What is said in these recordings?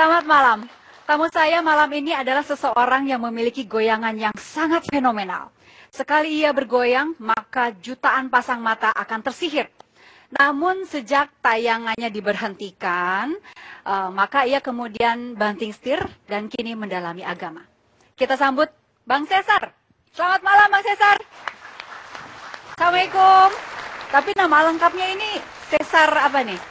Selamat malam. Tamu saya malam ini adalah seseorang yang memiliki goyangan yang sangat fenomenal. Sekali ia bergoyang, maka jutaan pasang mata akan tersihir. Namun sejak tayangannya diberhentikan, maka ia kemudian banting setir dan kini mendalami agama. Kita sambut Bang Cesar. Selamat malam Bang Cesar. Assalamualaikum. Tapi nama lengkapnya ini Cesar apa nih?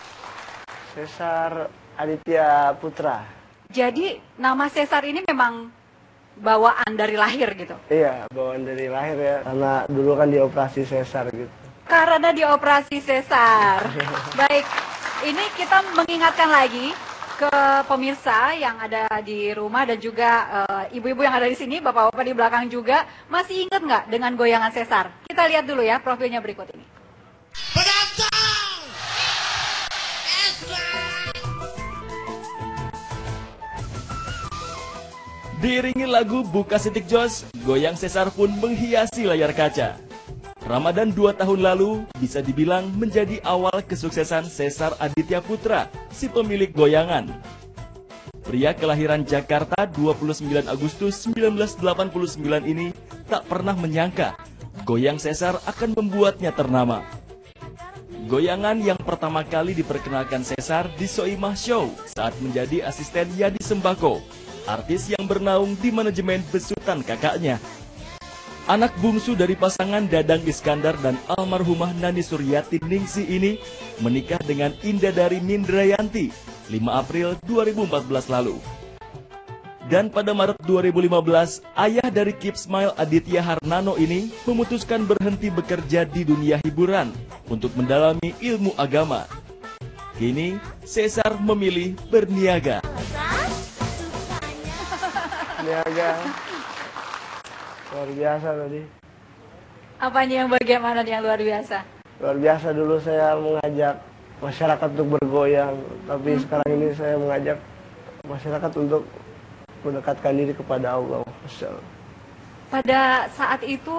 Cesar Aditya Putra. Jadi nama Cesar ini memang bawaan dari lahir gitu? Iya, bawaan dari lahir ya. Karena dulu kan dioperasi Cesar gitu. Karena dioperasi Cesar. Baik, ini kita mengingatkan lagi ke pemirsa yang ada di rumah dan juga ibu-ibu yang ada di sini, bapak-bapak di belakang juga. Masih ingat nggak dengan goyangan Cesar? Kita lihat dulu ya profilnya berikut ini. Diiringi lagu Buka Sitik Jos, goyang Cesar pun menghiasi layar kaca. Ramadan 2 tahun lalu bisa dibilang menjadi awal kesuksesan Cesar Aditya Putra, si pemilik goyangan. Pria kelahiran Jakarta 29 Agustus 1989 ini tak pernah menyangka goyang Cesar akan membuatnya ternama. Goyangan yang pertama kali diperkenalkan Cesar di Soimah Show saat menjadi asisten Yadi Sembako, artis yang bernaung di manajemen besutan kakaknya. Anak bungsu dari pasangan Dadang Iskandar dan almarhumah Nani Suryati Ningsih ini menikah dengan Indadari Mindrayanti 5 April 2014 lalu. Dan pada Maret 2015, ayah dari Keep Smile Aditya Harnano ini memutuskan berhenti bekerja di dunia hiburan untuk mendalami ilmu agama. Kini, Cesar memilih berniaga. Niaga luar biasa tadi. Apanya yang bagaimana yang luar biasa? Luar biasa, dulu saya mengajak masyarakat untuk bergoyang, tapi sekarang ini saya mengajak masyarakat untuk mendekatkan diri kepada Allah. Masya Allah. Pada saat itu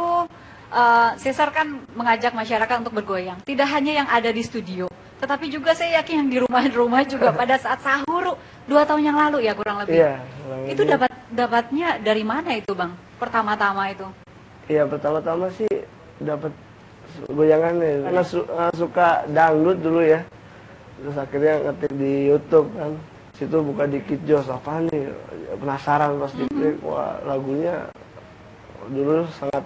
Cesar kan mengajak masyarakat untuk bergoyang. Tidak hanya yang ada di studio, tetapi juga saya yakin yang di rumah-rumah juga pada saat sahur 2 tahun yang lalu ya kurang lebih. Iya. Itu dapatnya dari mana itu Bang? Pertama-tama itu? Iya, pertama-tama sih dapat goyangan ya. Karena suka dangdut dulu ya. Terus akhirnya ngetik di YouTube kan. Situ buka dikit Jos, apa nih? Penasaran pas diklik, wah lagunya dulu sangat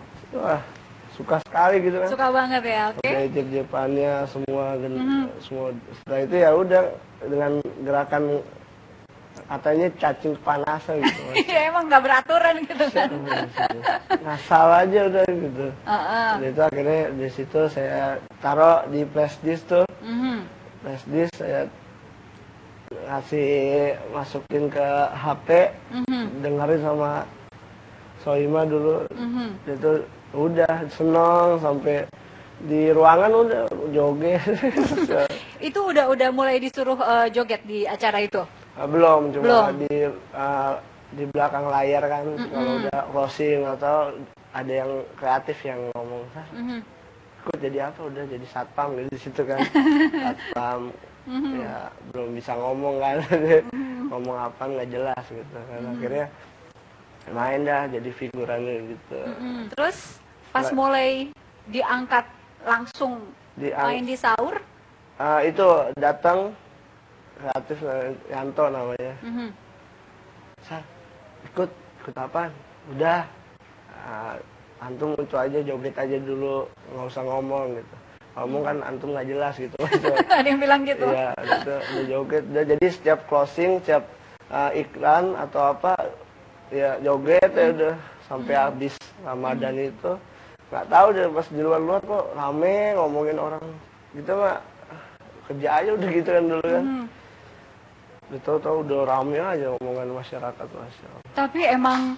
suka sekali gitu kan. Suka banget ya, oke. Okay. Jep-jepannya semua dan semua. Setelah itu ya udah dengan gerakan katanya cacing kepanasan gitu. Iya emang nggak beraturan gitu kan. Ngasal aja udah gitu. Dan itu akhirnya di situ saya taruh di flash disk tuh. Flash disk saya masukin ke HP, dengerin sama Soima dulu. Itu udah seneng sampai di ruangan udah joget. Itu udah mulai disuruh joget di acara itu? Belum, cuma di belakang layar kan. Kalau udah closing atau ada yang kreatif yang ngomong, ikut jadi apa, udah jadi satpam gitu di situ kan. Satpam ya belum bisa ngomong kan. Ngomong apa nggak jelas gitu kan. Akhirnya main dah jadi figurannya gitu. Terus pas mulai diangkat langsung main di sahur? Itu datang kreatif Yanto namanya. Sar, ikut apa? Udah, antum itu aja joget aja dulu, nggak usah ngomong gitu. Ngomong kan antum nggak jelas gitu. Ada yang bilang gitu? Iya, gitu, udah joget. Udah, jadi setiap closing, setiap iklan atau apa, ya joget ya udah sampai habis Ramadan itu. Nggak tahu deh pas di luar-luar kok rame ngomongin orang gitu mah, kerja aja udah gitu kan dulu kan. Tahu-tahu udah rame aja omongan masyarakat. Masya Allah. Tapi emang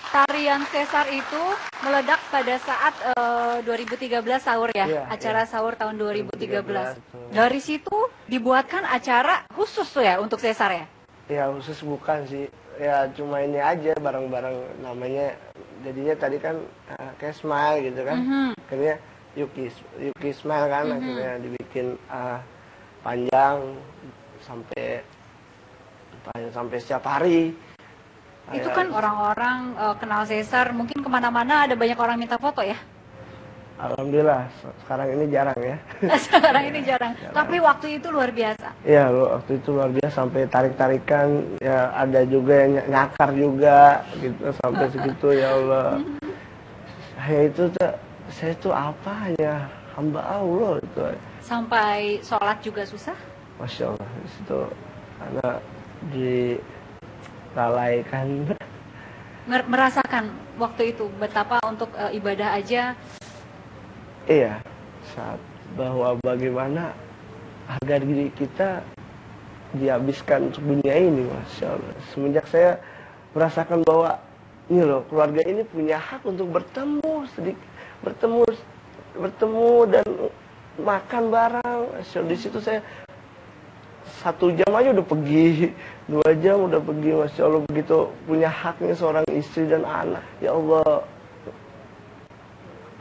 tarian Cesar itu meledak pada saat 2013 sahur ya, acara sahur tahun 2013. Dari situ dibuatkan acara khusus tuh ya untuk Cesar ya? Ya khusus bukan sih, ya cuma ini aja bareng-bareng namanya. Jadinya tadi kan kayak Smile gitu kan, akhirnya Yuki Smile kan, akhirnya dibikin panjang sampai tanya sampai setiap hari. Itu kan orang-orang kenal Cesar, mungkin kemana-mana ada banyak orang minta foto ya? Alhamdulillah, sekarang ini jarang ya. Sekarang ini jarang. Tapi waktu itu luar biasa. Iya, waktu itu luar biasa sampai tarik-tarikan, ya ada juga yang nyakar juga gitu sampai segitu ya Allah. Saya itu apa hanya hamba Allah itu. Sampai sholat juga susah? Masya Allah, di situ karena dilalaikan. Merasakan waktu itu betapa untuk ibadah aja. Iya, saat bahwa bagaimana harga diri kita dihabiskan untuk dunia ini, Masya Allah. Semenjak saya merasakan bahwa ini loh, keluarga ini punya hak untuk bertemu dan makan bareng. Masya Allah, di situ saya 1 jam aja udah pergi, 2 jam udah pergi, Masya Allah, begitu punya haknya seorang istri dan anak. Ya Allah,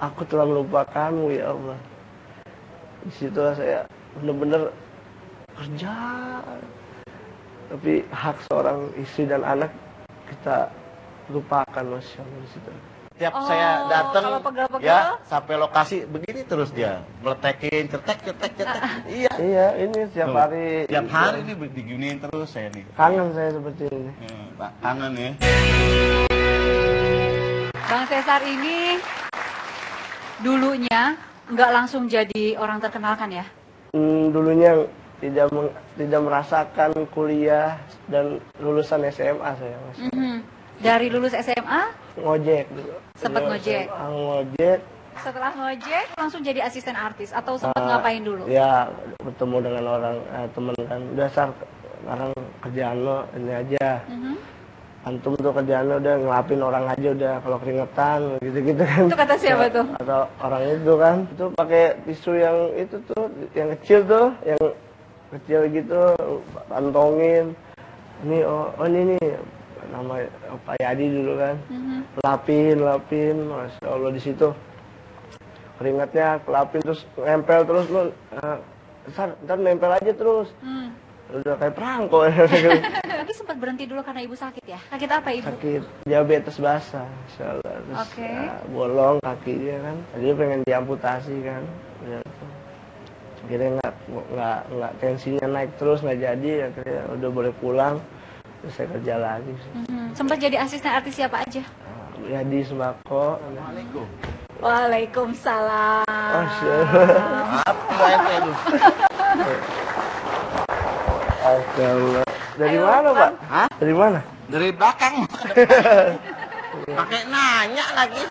aku telah melupakanmu ya Allah. Disitulah saya benar-benar kerja, tapi hak seorang istri dan anak kita lupakan, Masya Allah, disitu. Tiap saya datang pegel-pegel. ya sampai lokasi begini terus dia meletekin cetek. Iya. Iya, ini setiap hari. Tiap hari ini diginiin terus saya nih. Kangen saya seperti ini. Kangen ya. Bang Cesar ini dulunya nggak langsung jadi orang terkenal kan ya? Dulunya tidak merasakan kuliah dan lulusan SMA saya, Mas. Dari lulus SMA Ngojek dulu. sempat ngojek. Ngojek. Setelah ngojek langsung jadi asisten artis atau sempat ngapain dulu? Ya, bertemu dengan orang teman kan. Dasar sekarang kerjaan lo ini aja. Antum tuh kerjaan lo udah ngelapin orang aja udah kalau keringetan gitu-gitu kan. Itu kata siapa tuh? Atau orang itu kan. Itu pakai tisu yang itu tuh, yang kecil tuh, yang kecil gitu, pantongin. Ini ini nih nama Pak Yadi dulu kan. Lapin, Masya Allah, di situ keringatnya kelapin terus nempel terus lo. Ntar nempel aja terus. Udah kayak perangko. Tapi sempat berhenti dulu karena ibu sakit ya? Sakit apa ibu? Sakit diabetes basah, Masya Allah. Terus bolong kakinya kan. Tadi pengen diamputasi kan. Ya, akhirnya nggak tensinya naik terus, nggak jadi. Akhirnya udah boleh pulang. Terus saya kerja lagi. Sempat jadi asisten artis siapa aja? Ya di Sembako. Assalamualaikum. Waalaikumsalam. Masya Allah. Apa itu? Masya Allah. Dari mana, Pak? Hah? Dari mana? Dari belakang. Pakai nanya lagi.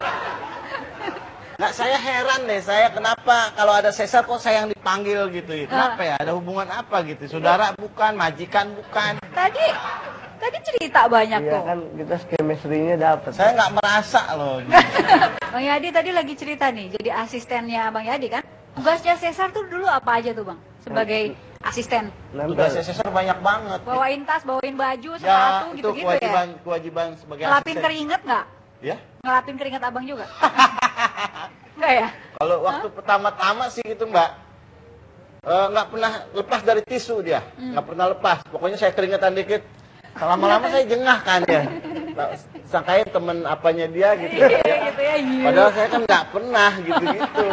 Nggak, saya heran deh, saya kenapa kalau ada Cesar kok saya yang dipanggil gitu. Kenapa ya? Ada hubungan apa gitu? Saudara bukan, majikan bukan. Tadi cerita banyak Iya tuh. kan kita chemistry-nya dapat. Saya nggak merasa loh. Gitu. Bang Yadi tadi lagi cerita nih, jadi asistennya Bang Yadi kan? Tugasnya Cesar tuh dulu apa aja tuh Bang? Sebagai asisten? Tugasnya Cesar banyak banget. Bawain tas, bawain baju, Ya, sepatu, itu gitu-gitu ya? kewajiban sebagai Ngelapin asisten. keringet nggak? Ya? Ngelapin keringet abang juga? Enggak ya? Kalau waktu pertama-tama sih gitu Mbak, nggak pernah lepas dari tisu dia, nggak pernah lepas. Pokoknya saya keringetan dikit, lama-lama saya jengah kan ya. Sangkain temen apanya dia gitu. Gitu ya, iya. Padahal saya kan nggak pernah gitu-gitu.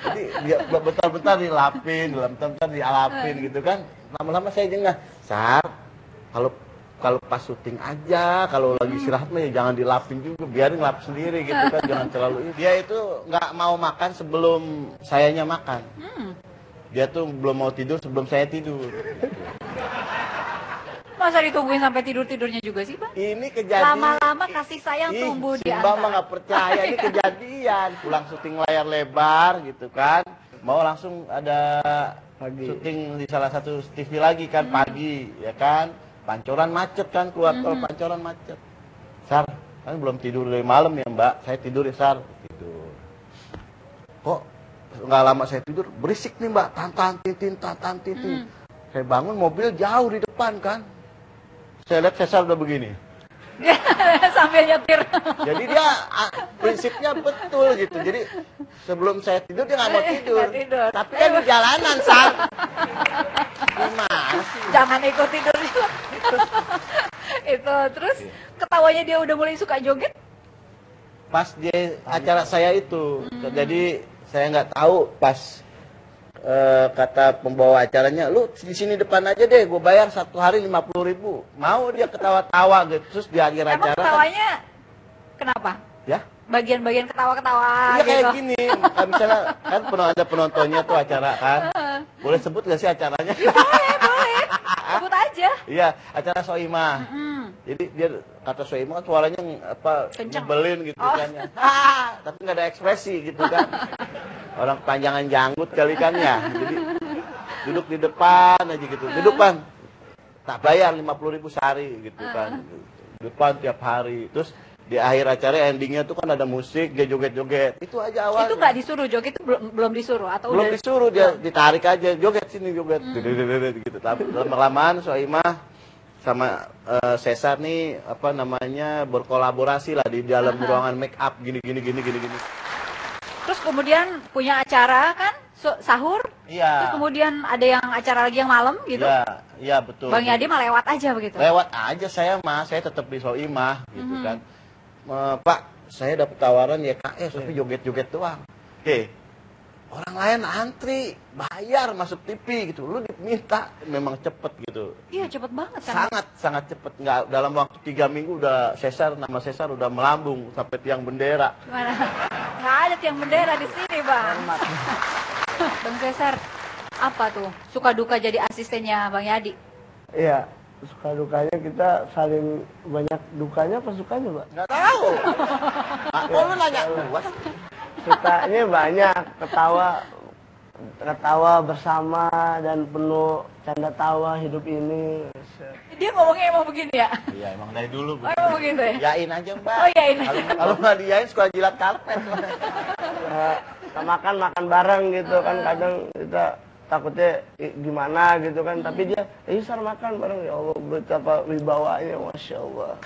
Jadi dia bentar-bentar dilapin, bentar-bentar dialapin gitu kan. Lama-lama saya jengah. Sar, kalau pas syuting aja, kalau lagi istirahat mah ya jangan dilapin juga, biarin lap sendiri gitu kan, jangan terlalu. Dia itu nggak mau makan sebelum sayanya makan. Dia tuh belum mau tidur sebelum saya tidur. Masa ditungguin sampai tidur-tidurnya juga sih Bang? Ini kejadian. Lama-lama kasih sayang tumbuh di Mbak mah antara. nggak percaya, ini kejadian. Pulang syuting layar lebar gitu kan, mau langsung ada syuting di salah satu TV lagi kan pagi, ya kan. Pancoran macet kan, keluar tol Pancoran macet. Sar, kan belum tidur dari malam ya Mbak, saya tidur ya Sar. Tidur. Kok nggak lama saya tidur, berisik nih Mbak, tantan titin. Saya bangun, mobil jauh di depan kan. Saya lihat Cesar udah begini. Sambil nyetir. Jadi dia prinsipnya betul gitu. Jadi sebelum saya tidur dia nggak mau tidur. Nggak tidur. Tapi kan di jalanan Sar. Gimana sih? Jangan ikut tidur juga. Itu terus ketawanya dia udah mulai suka joget. Pas dia acara saya itu, jadi saya nggak tahu pas kata pembawa acaranya, lu di sini depan aja deh, gue bayar 1 hari 50.000. Mau dia ketawa-tawa gitu, terus di akhir Emang acara ketawanya kenapa? ya Bagian-bagian ketawa-ketawa iya gitu. kayak gini, kan misalnya kan ada penontonnya tuh acara kan, boleh sebut gak sih acaranya? Boleh. Sebut aja. Iya, acara Soimah. Jadi dia kata Soimah kan suaranya Kenceng. nyebelin gitu kan ya. Tapi nggak ada ekspresi gitu kan. Orang panjangan janggut kali kan ya. Jadi duduk di depan aja gitu. Duduk Bang. Tak bayar 50.000 sehari gitu kan. Depan tiap hari. Terus di akhir acara endingnya tuh kan ada musik, dia joget-joget. Itu aja awalnya. Itu nggak disuruh joget, itu belum disuruh atau Belum udah disuruh, dia ditarik aja, joget sini joget, gitu. Tapi lama-lamaan Soimah sama Cesar nih berkolaborasi lah di dalam ruangan make up gini. Terus kemudian punya acara kan sahur. Iya. Terus kemudian ada yang acara lagi yang malam gitu. Iya betul. Bang Yadi mah lewat aja begitu. Lewat aja saya tetap di Soimah gitu kan. Pak, saya dapat tawaran YKS tapi joget-joget doang. Orang lain antri, bayar masuk TV gitu. Lu diminta memang cepet gitu. Iya cepet banget kan. Sangat cepet. Nggak, dalam waktu 3 minggu udah nama Cesar udah melambung sampai tiang bendera. Gimana? Nggak ada tiang bendera di sini Bang. Bang Cesar, apa tuh suka duka jadi asistennya Bang Yadi? Iya, suka dukanya kita saling banyak dukanya apa sukanya, Mbak? Nggak tahu. Kok lu nanya gua? Sukanya banyak, ketawa bersama dan penuh canda tawa hidup ini. Dia ngomongnya emang begini ya? Iya, emang dari dulu. Oh, emang begitu ya? Yain aja, Mbak. Oh, yain. Kalau nggak diyain suka jilat karpet. Ya, kita makan bareng gitu kan, kadang kita takutnya gimana gitu kan, tapi dia Sar makan bareng, ya Allah betapa wibawanya, Masya Allah.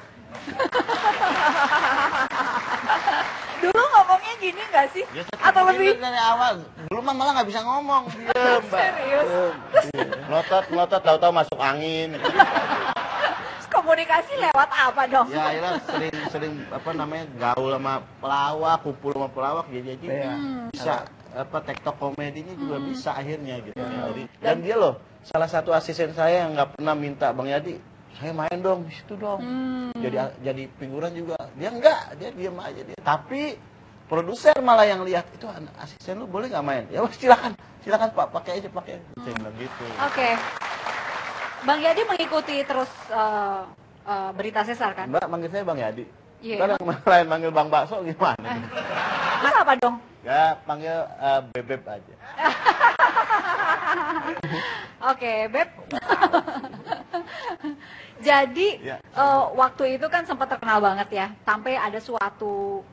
Dulu ngomongnya gini nggak sih? Ya, Atau lebih? dari awal. Dulu mah malah nggak bisa ngomong. Diem, Mbak. Serius? Melotot, tahu-tahu masuk angin. Terus komunikasi lewat apa dong? Ya akhirnya sering gaul sama pelawak, kumpul sama pelawak jadi bisa TikTok komedinya juga bisa akhirnya gitu. Dan dia loh salah satu asisten saya yang nggak pernah minta Bang Yadi, saya main dong di situ dong. Jadi figuran juga. Dia enggak, dia diam aja dia. Tapi produser malah yang lihat, itu asisten lu boleh nggak main? Ya silakan Pak, pakai aja. Saya bilang gitu. Oke. Bang Yadi mengikuti terus berita Cesar kan? Mbak manggil saya Bang Yadi. Iya. Ntar yang lain manggil Bang Bakso gimana? Terus apa dong? Ya panggil Bebeb aja. Oke, Beb. Jadi Ya. waktu itu kan sempat terkenal banget ya, sampai ada suatu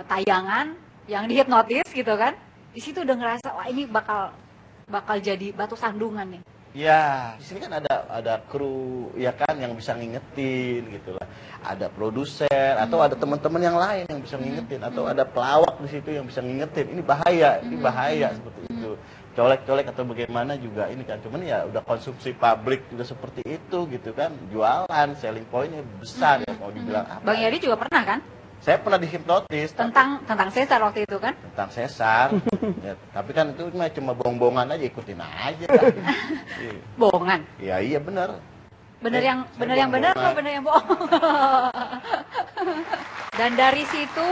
tayangan yang dihipnotis gitu kan. Di situ udah ngerasa wah ini bakal jadi batu sandungan nih. Ya, di sini kan ada kru ya kan yang bisa ngingetin gitu lah. Ada produser atau ada teman-teman yang lain yang bisa ngingetin atau ada pelawak di situ yang bisa ngingetin. Ini bahaya seperti itu. Colek-colek atau bagaimana juga ini kan. Cuman ya udah konsumsi publik juga seperti itu gitu kan. Jualan, selling point-nya besar ya mau dibilang apa. Bang Yadi juga pernah kan? Saya pernah dihipnotis Tentang Cesar waktu itu kan? tentang Cesar. Ya, tapi kan itu cuma bohong-bohongan aja, ikutin aja. Bohongan. Ya iya benar. Bener yang bohong-bohongan. bener atau bener yang bohong? Dan dari situ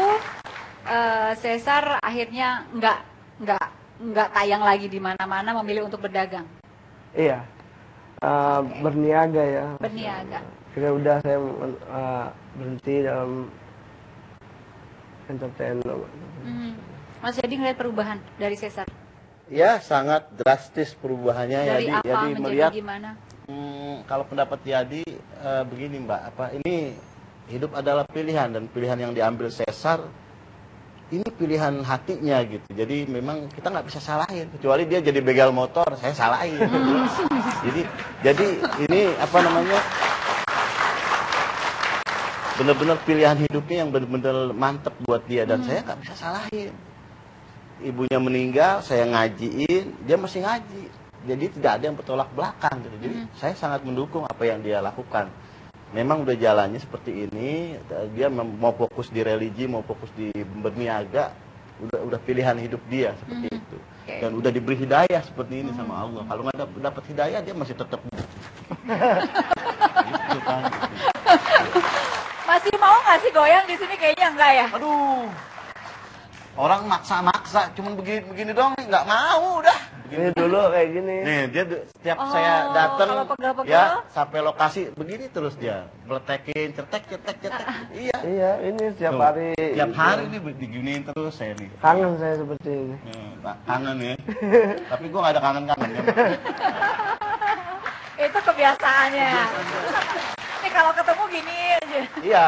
Cesar akhirnya nggak tayang lagi di mana-mana, memilih untuk berdagang. Iya, berniaga ya. Berniaga. Kira udah saya berhenti dalam entertainment. Mas Yadi ngeliat perubahan dari Cesar? Ya sangat drastis perubahannya. Dari apa Jadi menjadi melihat gimana? kalau pendapat Yadi begini Mbak, ini hidup adalah pilihan dan pilihan yang diambil Cesar ini pilihan hatinya gitu. Jadi memang kita nggak bisa salahin, kecuali dia jadi begal motor, saya salahin. jadi ini benar-benar pilihan hidupnya yang benar-benar mantep buat dia dan saya nggak bisa salahin. Ibunya meninggal, saya ngajiin, dia masih ngaji. Jadi tidak ada yang bertolak belakang gitu. Jadi saya sangat mendukung apa yang dia lakukan. memang udah jalannya seperti ini, dia mau fokus di religi, mau fokus di berniaga, udah pilihan hidup dia seperti itu. Dan udah diberi hidayah seperti ini sama Allah. Kalau nggak dapat hidayah, dia masih tetap gitu kan. Masih mau nggak sih goyang di sini? Kayaknya enggak ya. Aduh, orang maksa-maksa, cuman begini dong, nggak mau udah. Ini dulu kayak gini. Nih, dia setiap saya datang, kalau pegel-pegel? ya sampai lokasi begini terus dia, meletekin, cetek. Iya. Iya, ini setiap Tuh, hari. Tiap hari nih diginiin terus saya nih. Kangen saya seperti ini. Kangen ya. Tapi gua nggak ada kangen-kangen. Itu kebiasaannya. Nih kalau ketemu gini aja. Iya,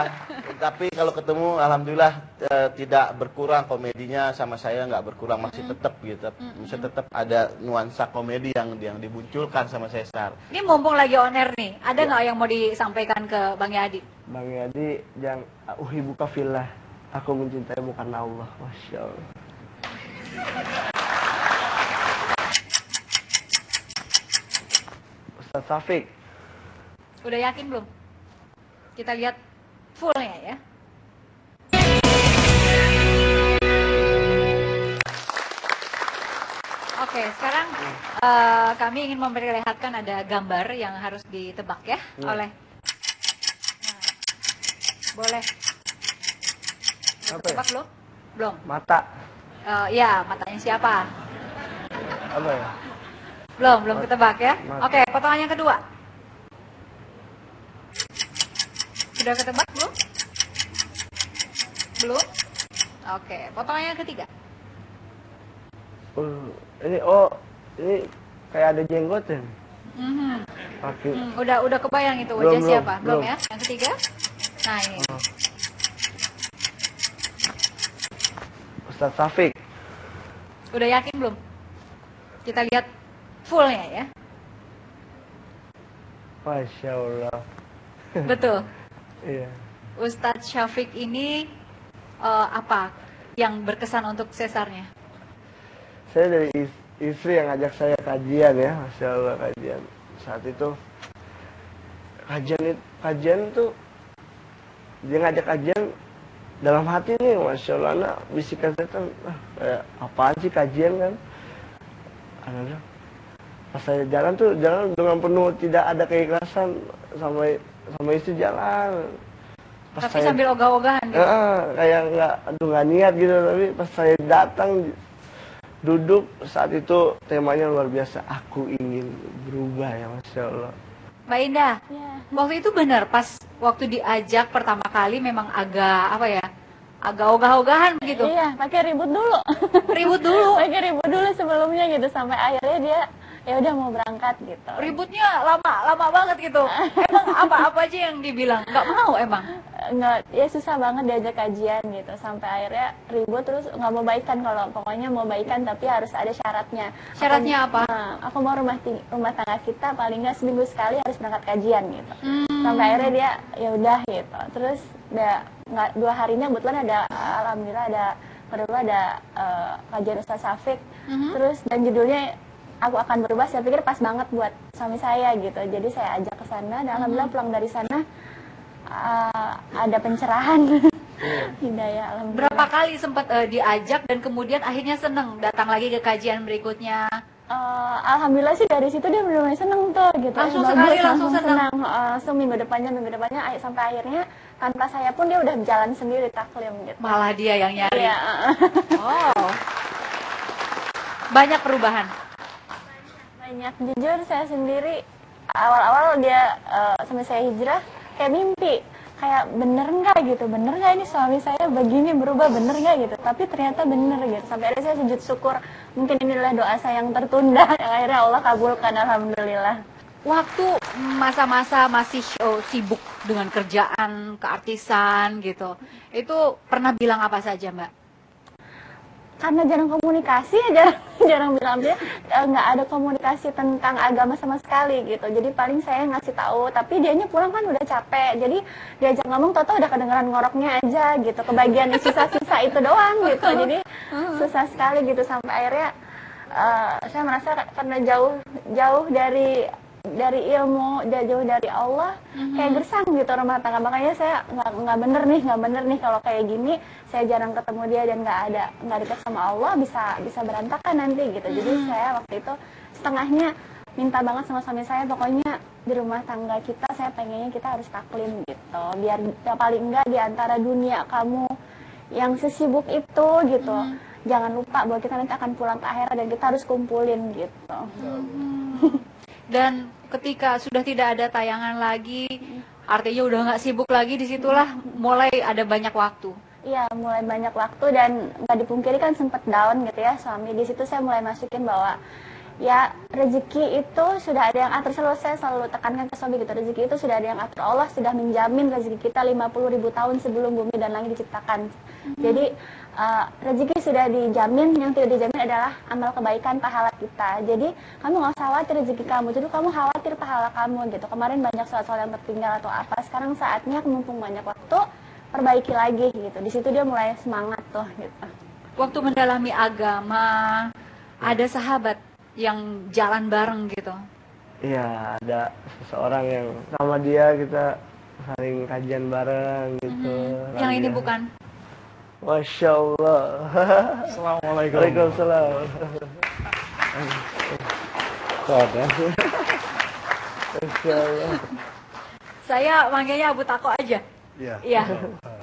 tapi kalau ketemu alhamdulillah tidak berkurang komedinya sama saya, nggak berkurang, masih tetap gitu. Masih tetap ada nuansa komedi yang dimunculkan sama Cesar. Ini mumpung lagi on air nih, ada nggak yang mau disampaikan ke Bang Yadi? Bang Yadi, yang uhibbuka fillah. Aku mencintai bukan Allah. Masya Allah. Ustaz Syafiq. Udah yakin belum? Kita lihat fullnya ya. Oke, sekarang kami ingin memperlihatkan ada gambar yang harus ditebak ya oleh. Nah, boleh. Apa ya? Tebak belum? Belum. Mata. Ya, matanya siapa? Apa ya? Belum ketebak ya. Mata. Oke, potongan yang kedua. Sudah ketebak belum? Belum? Oke, potongan yang ketiga. Ini kayak ada jenggotan. Pakai. Udah kebayang itu wajah Belum, siapa? Belum belum. ya? Yang ketiga? Nah, ini. Ustaz Syafiq. Udah yakin belum? Kita lihat fullnya ya. Masya Allah. Betul. Iya. Ustadz Syafiq ini apa yang berkesan untuk sesarnya? Saya dari istri yang ngajak saya kajian ya, Masya Allah kajian. Saat itu kajian tuh dia ngajak kajian dalam hati nih, Masya Allah, anak bisikan setan, kayak apaan sih kajian kan? Anak pas saya jalan dengan penuh tidak ada keikhlasan, sama istri jalan. Pas Tapi sambil ogah-ogahan gitu. Kayak nggak niat gitu, tapi pas saya datang duduk saat itu temanya luar biasa, aku ingin berubah ya, Masya Allah. Mbak Indah, Ya. waktu itu benar pas waktu diajak pertama kali memang agak ogah-ogahan begitu. Iya, pakai ribut dulu. Ribut dulu. Pakai ribut dulu sebelumnya gitu sampai akhirnya dia ya udah mau berangkat gitu. Ributnya lama banget gitu. Emang apa aja yang dibilang? Nggak mau emang. Nggak, ya susah banget diajak kajian gitu sampai akhirnya ribut terus nggak mau baikan, kalau pokoknya mau baikan tapi harus ada syaratnya. Syaratnya apa? Aku mau rumah tangga kita paling nggak seminggu sekali harus berangkat kajian gitu. Sampai akhirnya dia ya udah gitu. Terus nggak 2 harinya kebetulan alhamdulillah ada kajian Ustaz Syafiq. Terus dan judulnya Aku Akan Berubah, saya pikir pas banget buat suami saya gitu. Jadi saya ajak ke sana dan alhamdulillah pulang dari sana ada pencerahan. Hidayah alhamdulillah. Berapa kali sempat diajak dan kemudian akhirnya seneng datang lagi ke kajian berikutnya? Alhamdulillah sih dari situ dia benar-benar seneng tuh gitu. Langsung Bagus, sekali, langsung senang. Langsung minggu depannya sampai akhirnya tanpa saya pun dia udah jalan sendiri taklim gitu. Malah dia yang nyari. Iya. Oh. Banyak perubahan. Banyak, jujur saya sendiri awal-awal dia sampai saya hijrah kayak mimpi, kayak bener nggak ini suami saya begini berubah, bener nggak gitu. Tapi ternyata bener gitu, sampai akhirnya saya sujud syukur, mungkin inilah doa saya yang tertunda yang akhirnya Allah kabulkan alhamdulillah. Waktu masa-masa masih sibuk dengan kerjaan, keartisan gitu, itu pernah bilang apa saja Mbak? Karena jarang komunikasi ya, jarang bilang dia nggak ada komunikasi tentang agama sama sekali gitu. Jadi paling saya ngasih tahu, tapi dianya pulang kan udah capek. Jadi diajak ngomong tau-tau udah kedengeran ngoroknya aja gitu. Kebagian sisa-sisa itu doang gitu. Jadi susah sekali gitu sampai akhirnya saya merasa karena jauh dari ilmu, jauh dari Allah, kayak gersang gitu rumah tangga. Makanya saya nggak bener nih kalau kayak gini, saya jarang ketemu dia dan nggak dekat sama Allah, bisa berantakan nanti gitu. Jadi saya waktu itu setengahnya minta banget sama suami saya, pokoknya di rumah tangga kita saya pengennya kita harus taklim gitu, biar paling enggak di antara dunia kamu yang sesibuk itu gitu, jangan lupa bahwa kita nanti akan pulang ke akhirat dan kita harus kumpulin gitu. Dan ketika sudah tidak ada tayangan lagi, artinya udah nggak sibuk lagi, disitulah mulai ada banyak waktu. Iya, mulai banyak waktu dan nggak dipungkiri kan sempet down gitu ya suami. Di situ saya mulai masukin bahwa ya rezeki itu sudah ada yang atur. Saya selalu tekankan ke suami gitu, rezeki itu sudah ada yang atur. Allah sudah menjamin rezeki kita 50.000 tahun sebelum bumi dan langit diciptakan. Jadi rezeki sudah dijamin, yang tidak dijamin adalah amal kebaikan pahala kita. Jadi kamu nggak usah khawatir rezeki kamu, jadi kamu khawatir pahala kamu gitu. Kemarin banyak soal-soal yang tertinggal atau apa, sekarang saatnya mumpung banyak waktu, perbaiki lagi gitu. Di situ dia mulai semangat tuh gitu. Waktu mendalami agama, ada sahabat yang jalan bareng gitu. Iya, ada seseorang yang sama dia kita saling kajian bareng gitu. Yang ini bukan? Masya Allah. Assalamualaikum. Waalaikumsalam. Masya Allah. Saya manggilnya Abu Tako aja. Iya. Iya.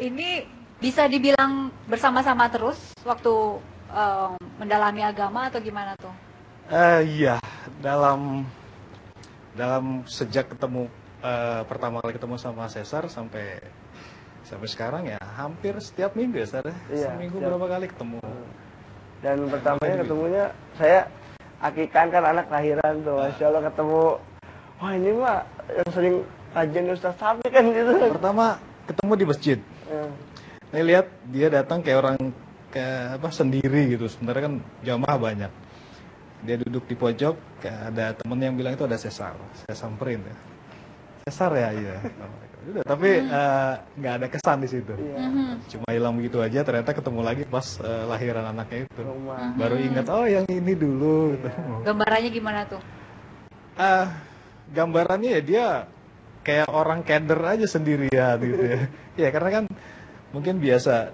Ini bisa dibilang bersama-sama terus waktu mendalami agama atau gimana tuh? Iya, dalam sejak ketemu pertama kali ketemu sama Cesar sampai sekarang ya hampir setiap minggu ya, Sar. Iya, Seminggu setiap- berapa kali ketemu. Dan pertamanya ketemunya saya akikan kan anak lahiran tuh, Masya Allah ketemu. Wah ini mah yang sering kajian Ustaz Safi kan gitu. Pertama ketemu di masjid. Saya lihat dia datang kayak orang kayak apa sendiri gitu. Sebenarnya kan jamaah banyak. Dia duduk di pojok, kayak ada temen yang bilang itu ada Cesar. Saya samperin ya. Cesar ya, iya. Udah, tapi nggak ada kesan di situ. Cuma hilang begitu aja. Ternyata ketemu lagi pas lahiran anaknya itu. Rumah. Baru ingat, oh yang ini dulu. Gitu. Gambarannya gimana tuh? Gambarannya ya dia kayak orang keder aja sendirian gitu ya. Ya karena kan mungkin biasa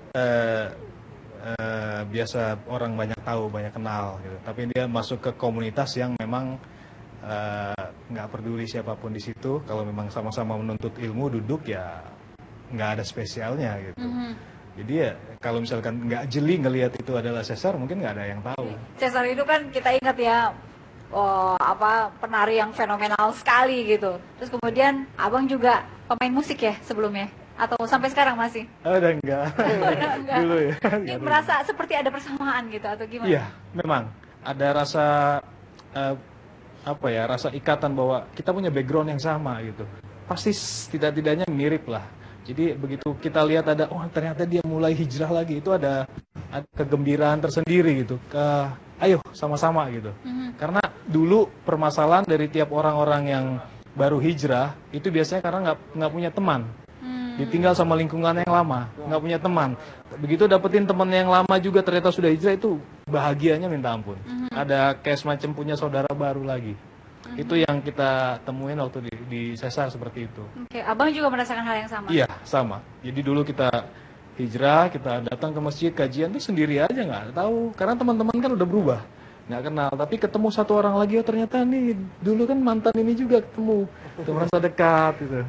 biasa orang banyak tahu, banyak kenal gitu. Tapi dia masuk ke komunitas yang memang nggak peduli siapapun di situ. Kalau memang sama-sama menuntut ilmu duduk ya nggak ada spesialnya gitu. Jadi ya kalau misalkan nggak jeli ngelihat itu adalah Cesar, mungkin nggak ada yang tahu. Cesar itu kan kita ingat ya, penari yang fenomenal sekali gitu. Terus kemudian abang juga pemain musik ya sebelumnya? Atau sampai sekarang masih? Udah enggak. Enggak. Dulu ya. Ini merasa seperti ada persamaan gitu atau gimana? Iya, memang ada rasa rasa ikatan bahwa kita punya background yang sama gitu. Pasti tidak-tidaknya mirip lah. Jadi begitu kita lihat ada, ternyata dia mulai hijrah lagi, itu ada kegembiraan tersendiri gitu. Ayo sama-sama gitu. Karena dulu permasalahan dari tiap orang-orang yang baru hijrah itu biasanya karena nggak punya teman. Ditinggal sama lingkungan yang lama, nggak punya teman. Begitu dapetin teman yang lama juga ternyata sudah hijrah, itu bahagianya minta ampun. Ada kayak semacam punya saudara baru lagi. Itu yang kita temuin waktu di Cesar seperti itu. Oke, abang juga merasakan hal yang sama? Iya, sama. Jadi dulu kita hijrah, kita datang ke masjid, kajian tuh sendiri aja nggak tahu. Karena teman-teman kan udah berubah, nggak kenal. Tapi ketemu satu orang lagi, oh ternyata nih dulu kan mantan ini juga ketemu. Itu merasa dekat gitu.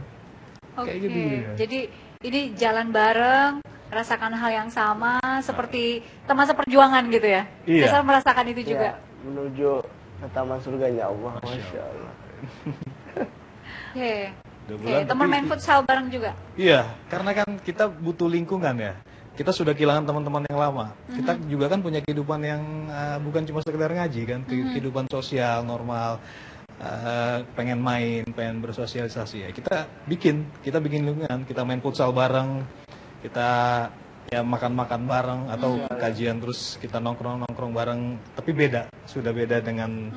Oke, Kayak gitu ya. jadi ini jalan bareng, merasakan hal yang sama, seperti teman seperjuangan gitu ya? Iya. Cesar merasakan itu juga? Ya, menuju ke taman surganya Allah. Masya Allah. Oke. Udah Oke, bulan, teman tapi- main futsal bareng juga? Iya, karena kan kita butuh lingkungan ya. Kita sudah kehilangan teman-teman yang lama. Kita juga kan punya kehidupan yang bukan cuma sekedar ngaji kan, kehidupan sosial normal. Pengen main, pengen bersosialisasi ya. Kita bikin lingkungan, kita main futsal bareng, kita ya makan-makan bareng atau kajian terus kita nongkrong bareng, tapi sudah beda dengan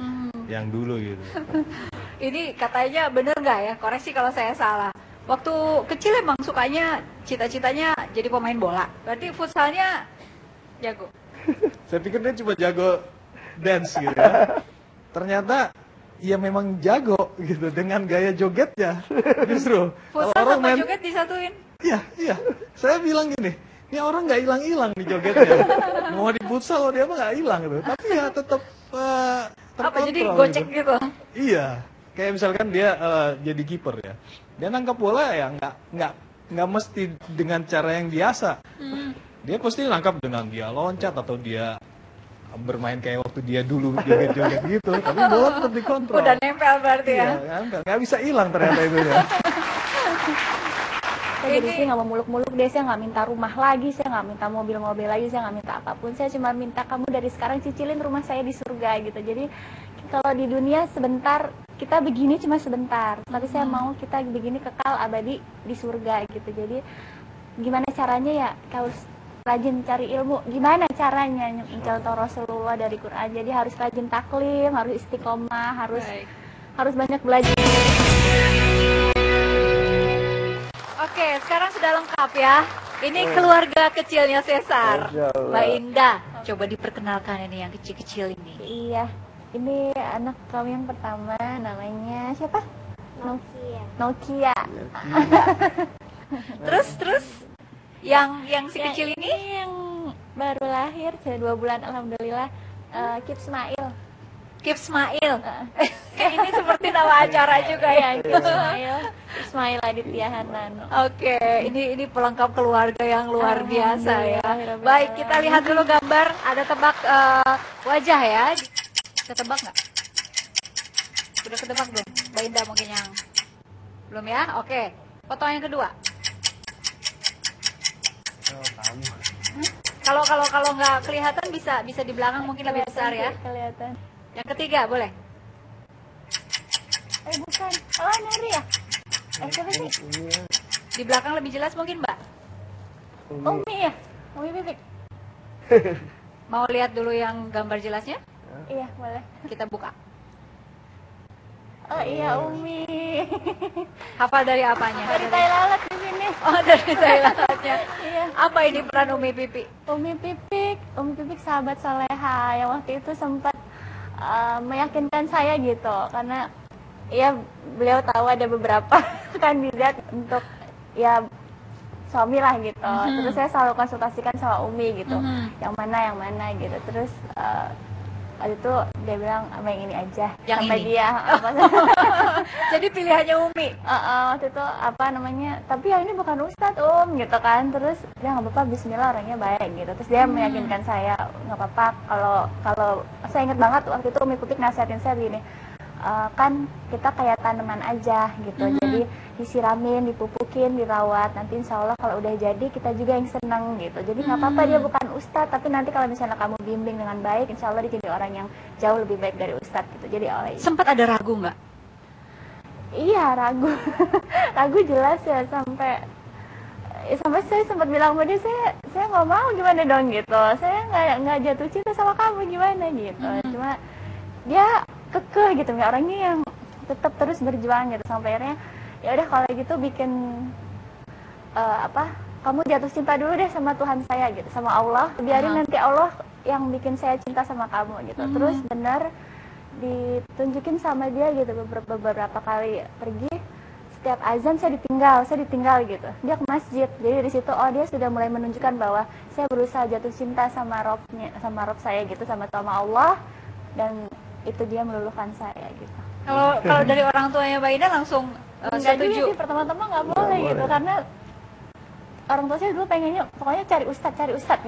yang dulu gitu. Ini katanya bener nggak ya? Koreksi kalau saya salah. Waktu kecil emang sukanya, cita-citanya jadi pemain bola. Berarti futsalnya jago? Saya pikir dia cuma jago dance gitu ya. Ternyata ya memang jago gitu dengan gaya jogetnya. Justru Futsal kalau sama joget disatuin. iya. Saya bilang gini, ini orang nggak hilang-hilang nih jogetnya. Mau di futsal dia mah nggak hilang gitu. Tapi ya tetap terkontrol. Apa jadi gocek gitu? Iya, kayak misalkan dia jadi kiper ya. Dia nangkap bola ya nggak mesti dengan cara yang biasa. Dia pasti nangkap dengan dia loncat atau dia bermain kayak waktu dia dulu joget-joget gitu, tapi bola tetap dikontrol. Udah nempel berarti ya. Iya, nggak bisa hilang ternyata itu ya. Saya jadi sih nggak mau muluk-muluk deh, saya nggak minta rumah lagi, saya nggak minta mobil-mobil lagi, saya nggak minta apapun. Saya cuma minta kamu dari sekarang cicilin rumah saya di surga gitu. Jadi kalau di dunia sebentar, kita begini cuma sebentar, tapi saya mau kita begini kekal abadi di surga gitu. Jadi gimana caranya ya, harus rajin cari ilmu. Gimana caranya mencontoh Rasulullah dari Quran? Jadi harus rajin taklim, harus istiqomah, harus banyak belajar. Oke, sekarang sudah lengkap ya. Ini keluarga kecilnya Cesar. Mbak Indah, coba diperkenalkan ini yang kecil-kecil ini. Iya, ini anak kami yang pertama, namanya siapa? Nokia. Terus yang si kecil ini yang baru lahir, sudah 2 bulan, alhamdulillah. Kip Ismail. Kip Ismail. Ini seperti nama acara juga ya. Kip Ismail Aditya Hanan. Oke, ini pelengkap keluarga yang luar biasa ya. Alhamdulillah. Baik, kita lihat dulu gambar. Ada tebak wajah ya. Ketebak nggak? Udah ketebak belum? Mbak Indah mungkin yang belum ya? Oke. Foto yang kedua. Kalau nggak kelihatan bisa di belakang mungkin lebih besar ya. Kelihatan. Yang ketiga boleh. Bukan. Oh, Neri ya? Siapa sih? Di belakang lebih jelas mungkin Mbak. Umi ya? Umi Pipik? Mau lihat dulu yang gambar jelasnya? Iya, boleh. Kita buka. Oh iya, Umi. Hafal dari apanya? Dari tai lalat di sini. Oh, dari Thailandnya. Iya. Apa ini peran Umi Pipi? Umi Pipik sahabat soleha yang waktu itu sempat meyakinkan saya gitu, karena ya beliau tahu ada beberapa kandidat untuk ya suami lah gitu. Terus saya selalu konsultasikan sama Umi gitu, yang mana gitu. Terus waktu itu dia bilang sama yang ini aja, yang sampai ini? dia Jadi pilihannya Umi. waktu itu apa namanya, tapi yang ini bukan Ustadz gitu kan. Terus dia nggak apa-apa, Bismillah, orangnya baik gitu. Terus dia meyakinkan saya nggak apa-apa, kalau saya ingat banget waktu itu Umi Pipik nasihatin saya begini, kan kita kayak tanaman aja gitu, jadi disiramin, dipupukin, dirawat, nanti insya Allah kalau udah jadi kita juga yang senang gitu. Jadi nggak apa-apa dia bukan ustadz, tapi nanti kalau misalnya kamu bimbing dengan baik, insya Allah dia jadi orang yang jauh lebih baik dari ustadz gitu. Jadi Sempat ada ragu nggak? Iya, ragu. Ragu jelas ya, sampai saya sempat bilang sama dia, saya nggak mau, gimana dong gitu, saya nggak jatuh cinta sama kamu, gimana gitu. Cuma dia kekeh gitu, nggak, orangnya yang tetap terus berjuang gitu, sampai akhirnya ya udah kalau gitu bikin kamu jatuh cinta dulu deh sama Tuhan saya gitu, sama Allah, biarin nanti Allah yang bikin saya cinta sama kamu gitu. Terus benar ditunjukin sama dia gitu, beberapa kali pergi, setiap azan saya ditinggal gitu, dia ke masjid. Jadi di situ dia sudah mulai menunjukkan bahwa saya berusaha jatuh cinta sama Rob saya gitu, sama Allah, dan itu dia meluluhkan saya gitu. Kalau dari orang tuanya Mbak Indah langsung Enggak juga setuju. sih, pertama-tama nggak boleh gitu, karena orang tua saya dulu pengennya pokoknya cari ustadz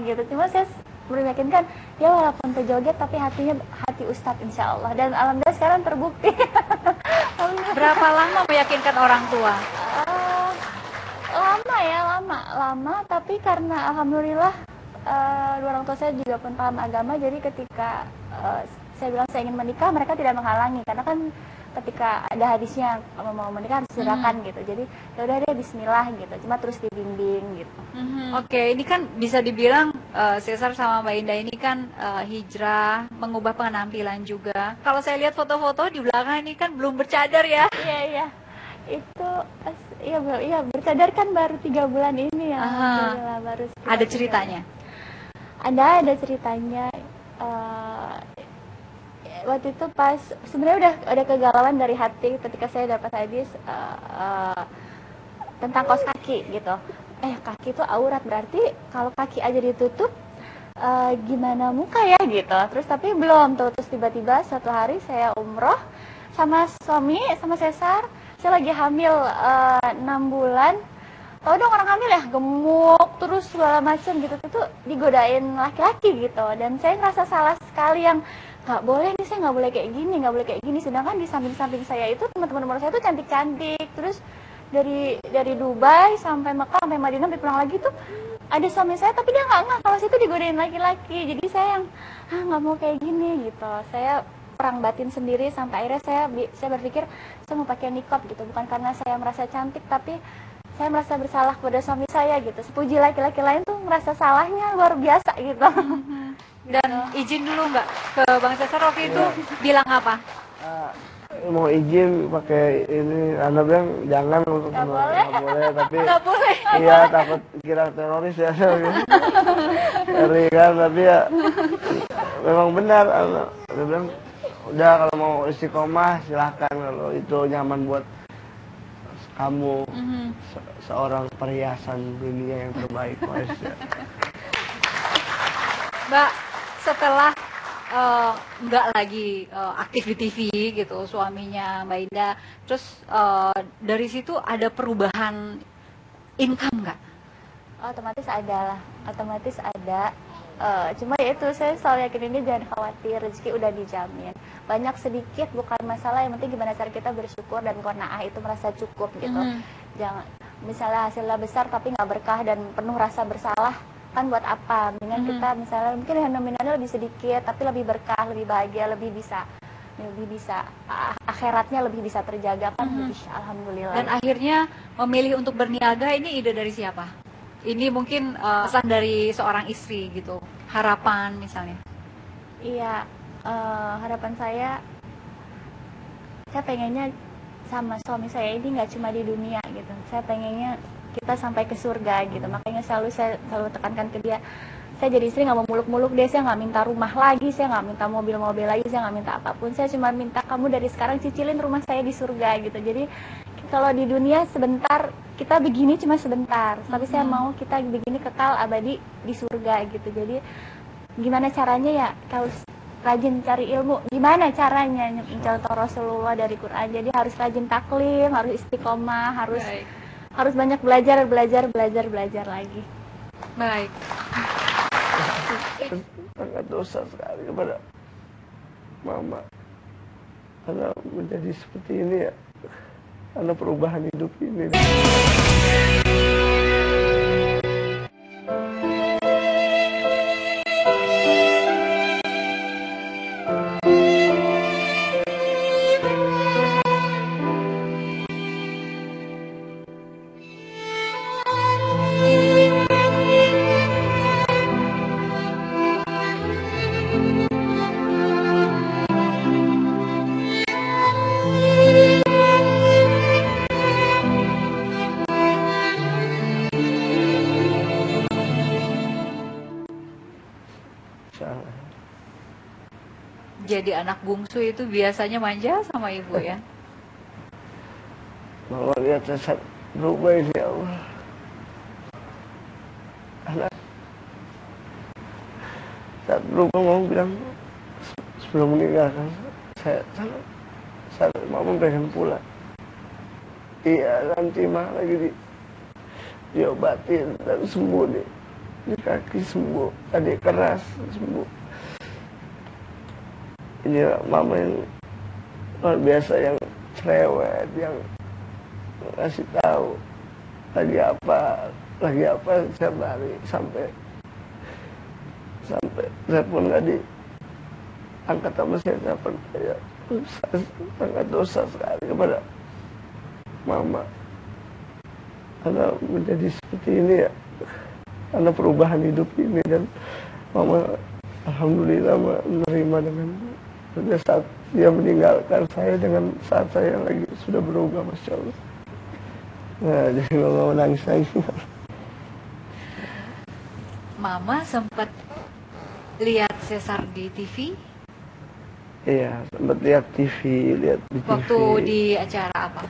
gitu. Cuma saya meyakinkan ya walaupun pejoget tapi hatinya hati ustadz insya Allah, dan alhamdulillah sekarang terbukti. Berapa lama meyakinkan orang tua? Lama, tapi karena alhamdulillah dua orang tua saya juga pun paham agama, jadi ketika saya bilang saya ingin menikah, mereka tidak menghalangi, karena kan ketika ada hadisnya mau menikah harus silakan gitu. Jadi ya udah deh, Bismillah gitu, cuma terus dibimbing gitu. Oke, ini kan bisa dibilang Cesar sama Mbak Indah ini kan hijrah, mengubah penampilan juga. Kalau saya lihat foto-foto di belakang ini kan belum bercadar ya? Iya. Itu iya bercadar kan baru 3 bulan ini ya. Alhamdulillah, baru. Ada ceritanya? Ada ceritanya. waktu itu pas sebenarnya udah ada kegalauan dari hati ketika saya dapat hadis tentang kaos kaki gitu. Kaki itu aurat, berarti kalau kaki aja ditutup gimana muka ya gitu. Terus tapi belum tuh, terus tiba-tiba suatu hari saya umroh sama suami sama sesar, saya lagi hamil 6 bulan. Tahu dong orang hamil ya, gemuk terus segala macam gitu, itu digodain laki-laki gitu. Dan saya ngerasa salah sekali, yang nggak boleh nih, saya nggak boleh kayak gini, nggak boleh kayak gini. Sedangkan di samping-samping saya itu teman-teman umur saya tuh cantik-cantik. Terus dari Dubai sampai Mekah sampai Madinah sampai pulang lagi tuh ada suami saya, tapi dia nggak kalau situ digodain laki-laki. Jadi saya yang nggak mau kayak gini gitu. Saya perang batin sendiri sampai akhirnya saya berpikir saya mau pakai niqab gitu, bukan karena saya merasa cantik, tapi saya merasa bersalah kepada suami saya gitu. Sepuji laki-laki lain tuh merasa salahnya luar biasa gitu. Dan izin dulu Mbak ke Bang Cesar waktu itu bilang apa? Mau izin pakai ini, Anda bilang jangan untuk Nggak boleh, tapi Nggak boleh. iya takut kira teroris ya. Ngeri kan, tapi ya memang benar. Dia bilang udah kalau mau istiqomah silahkan, kalau itu nyaman buat kamu, seorang perhiasan dunia yang terbaik. Mbak, setelah nggak lagi aktif di TV gitu suaminya Mbak Indah, terus dari situ ada perubahan income nggak? Otomatis ada lah, otomatis ada. Cuma ya itu, saya selalu yakin ini, jangan khawatir, rezeki udah dijamin. Banyak sedikit bukan masalah, yang penting gimana cara kita bersyukur dan qanaah, itu merasa cukup gitu. Jangan misalnya hasilnya besar tapi nggak berkah dan penuh rasa bersalah, kan buat apa? Mendingan kita misalnya mungkin nominalnya lebih sedikit tapi lebih berkah, lebih bahagia, lebih bisa akhiratnya lebih bisa terjaga kan. Alhamdulillah. Dan akhirnya memilih untuk berniaga, ini ide dari siapa? Ini mungkin pesan dari seorang istri gitu, harapan misalnya. Iya, harapan saya pengennya sama suami saya ini nggak cuma di dunia gitu. Saya pengennya kita sampai ke surga gitu. Makanya saya selalu tekankan ke dia, saya jadi istri nggak mau muluk-muluk deh, saya nggak minta rumah lagi, saya nggak minta mobil-mobil lagi, saya nggak minta apapun. Saya cuma minta kamu dari sekarang cicilin rumah saya di surga gitu. Jadi kalau di dunia sebentar, kita begini cuma sebentar, tapi saya mau kita begini kekal abadi di surga gitu. Jadi gimana caranya ya, harus rajin cari ilmu. Gimana caranya mencontoh Rasulullah dari Quran? Jadi harus rajin taklim, harus istiqomah, harus banyak belajar lagi. Baik. Sangat dosa sekali kepada mama karena menjadi seperti ini ya, karena perubahan hidup ini. Jadi anak bungsu itu biasanya manja sama ibu ya. Mama lihat saya berubah ini, ya Allah. Anak saat berubah, mama bilang sebelum meninggalkan saya mama pengen pulang. Iya, nanti mah lagi diobatin dan sembuh di kaki sembuh, tadi keras sembuh. Ini mama yang luar biasa, yang cerewet, yang ngasih tahu lagi apa saya balik sampai telepon nggak diangkat sama saya, telepon saya. Sangat dosa sekali kepada mama karena menjadi seperti ini ya, karena perubahan hidup ini. Dan mama alhamdulillah menerima dengan pada saat dia meninggalkan saya dengan saat saya lagi sudah berubah, Masya Allah. Nah, jadi mama menangis lagi. Mama sempat lihat Cesar di TV, Iya, sempat lihat TV, lihat di TV. Waktu di acara apa?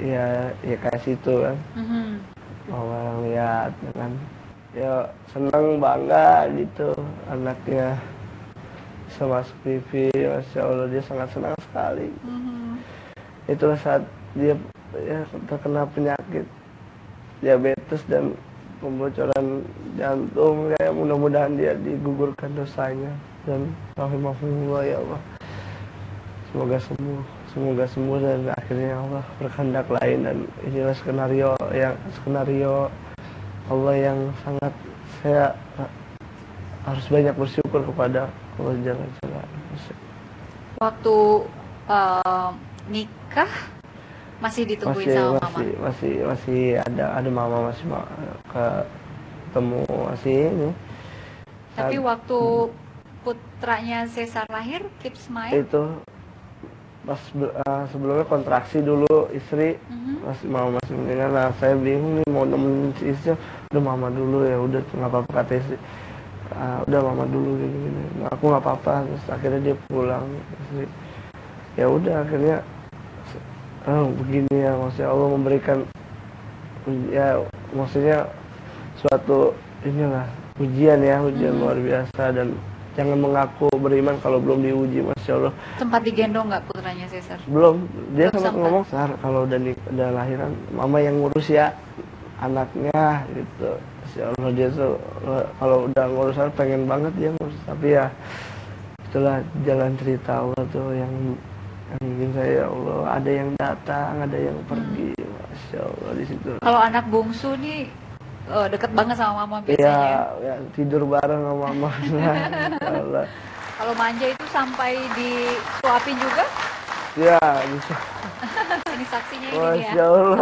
Ya kayak situ kan. Mama lihat kan. Ya seneng, bangga gitu anaknya bisa masuk TV. Masya Allah, dia sangat senang sekali. Itulah saat dia ya, terkena penyakit diabetes dan pembocoran jantung. Kayak mudah-mudahan dia digugurkan dosanya dan rahimahullah ya Allah. Semoga sembuh dan akhirnya Allah berkehendak lain, dan inilah skenario Allah yang sangat saya harus banyak bersyukur kepada Allah Jalla. Waktu nikah masih ditungguin sama mama? Masih ada mama, masih ketemu masih ini. Tapi waktu putranya Cesar lahir, keep smile? Itu pas sebelumnya kontraksi dulu istri masih meninggal. Nah saya bingung nih mau nemenin si istri, udah mama dulu ya, udah nggak apa-apa kata istri. Udah mama dulu gini. Nah, aku nggak apa-apa. Terus akhirnya dia pulang istri. Ya udah akhirnya begini ya, maksudnya Allah memberikan ya, maksudnya suatu inilah ujian luar biasa, dan jangan mengaku beriman kalau belum diuji. Masya Allah. Sempat digendong nggak putranya Cesar? Belum. Dia sempat ngomong, Sar, kalau udah lahiran mama yang ngurus ya anaknya gitu. Masya Allah, dia tuh kalau udah ngurus pengen banget dia ngurus. Tapi ya itulah jalan cerita Allah tuh yang bikin saya, ya Allah, ada yang datang, ada yang pergi. Masya Allah di situ. Kalau anak bungsu nih deket banget sama mama biasanya. Ya, tidur bareng sama mama. Kalau manja itu sampai disuapin juga? Ya, bisa. Ini saksinya ini Masya Allah.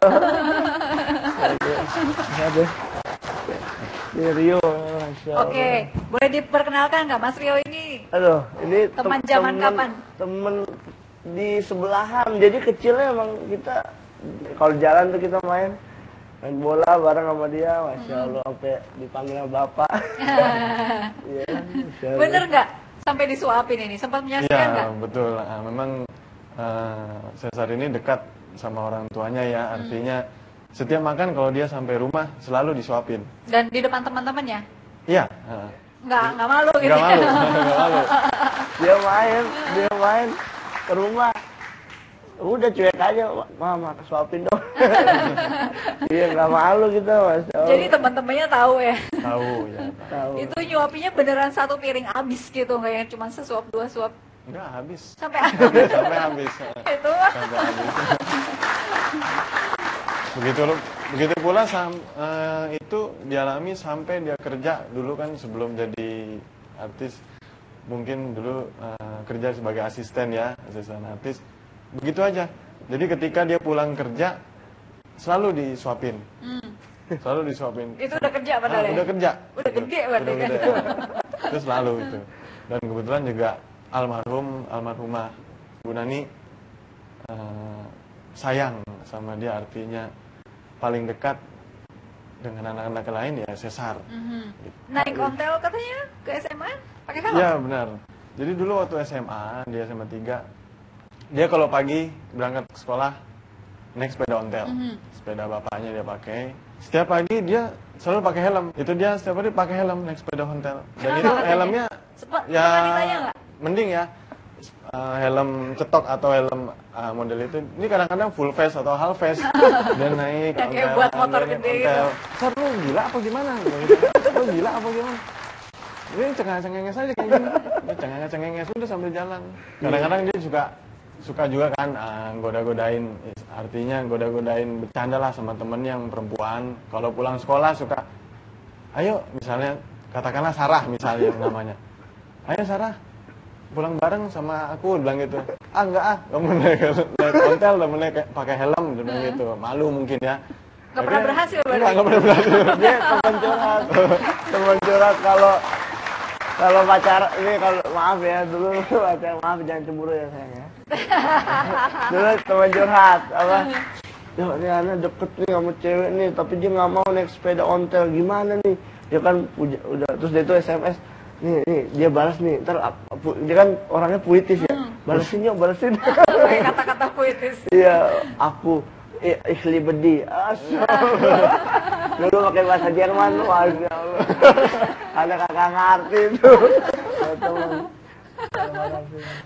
Ini Rio. Masya Allah. Oke, boleh diperkenalkan nggak Mas Rio ini? Aduh, ini teman zaman kapan? Temen di sebelahan. Jadi kecilnya emang kita kalau jalan tuh kita main bola bareng sama dia. Masya Allah, sampai dipanggil bapak. Ya, bener nggak sampai disuapin ini? Sempat menyaksikan nggak? Iya, betul. Memang Cesar ini dekat sama orang tuanya ya. Artinya setiap makan kalau dia sampai rumah selalu disuapin. Dan di depan teman-temannya? Iya. Nggak malu gitu? Nggak malu, nggak malu. Dia main ke rumah. Udah cuek aja, mama suapin dong. Iya, nggak malu kita, Mas. Jadi teman-temannya tahu ya? Tahu ya. Tahu. Itu nyuapinya beneran satu piring habis gitu, nggak yang cuma sesuap dua suap? Enggak, habis. Sampai habis? Sampai habis. Itu sampai habis. Begitu pula itu dialami sampai dia kerja dulu kan, sebelum jadi artis. Mungkin dulu kerja sebagai asisten artis. Begitu aja. Jadi ketika dia pulang kerja selalu disuapin. Selalu disuapin. Itu udah kerja padahal ya? Udah kerja. Udah gede berarti kan? Itu selalu itu. Dan kebetulan juga almarhumah Bu Nani sayang sama dia, artinya paling dekat dengan anak-anak lain ya Cesar. Gitu. Naik ontel katanya ke SMA pakai helm? Iya benar. Jadi dulu waktu SMA, dia SMA 3, dia kalau pagi berangkat ke sekolah naik sepeda ontel. Sepeda bapaknya dia pakai. Setiap pagi dia selalu pakai helm. Itu dia setiap hari pakai helm naik sepeda ontel. Dan itu helmnya ya mending ya. Helm cetok atau helm model itu. Ini kadang-kadang full face atau half face. Dan naik ontel. Kayak buat motor gede gitu. Sar, lu gila apa gimana? Lu gila apa gimana? Ini cengenges aja kayak gini. Cengenges udah sambil jalan. Kadang-kadang dia suka juga kan goda-godain, artinya goda-godain bercanda lah sama temen yang perempuan. Kalau pulang sekolah suka, ayo misalnya katakanlah Sarah misalnya yang namanya, ayo Sarah pulang bareng sama aku, bilang gitu. Enggak kamu naik ontel udah mulai pakai helm, dia bilang gitu. Malu mungkin ya. Gak pernah berhasil berarti? Enggak pernah berhasil. Dia teman curhat kalau pacar ini, kalau maaf ya dulu pacar, maaf jangan cemburu ya sayang ya. Dulu teman curhat apa? Ya ini anak deket nih sama cewek nih, tapi dia nggak mau naik sepeda ontel, gimana nih? Dia kan udah terus dia tuh SMS, nih dia balas nih, ntar dia kan orangnya puitis ya, balesin yuk, balesin. Pakai kata-kata puitis. Iya, aku Ikhli Bedi, dulu pakai bahasa Jerman, masya Allah. Ada kakak ngerti tuh.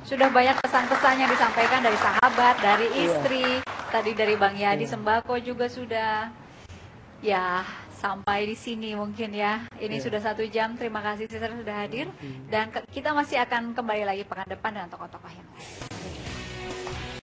Sudah banyak pesan-pesan yang disampaikan dari sahabat, dari istri, tadi dari Bang Yadi Sembako juga sudah. Ya, sampai di sini mungkin ya. Ini sudah 1 jam. Terima kasih Cesar sudah hadir. Dan kita masih akan kembali lagi pekan depan dengan tokoh-tokoh yang lain.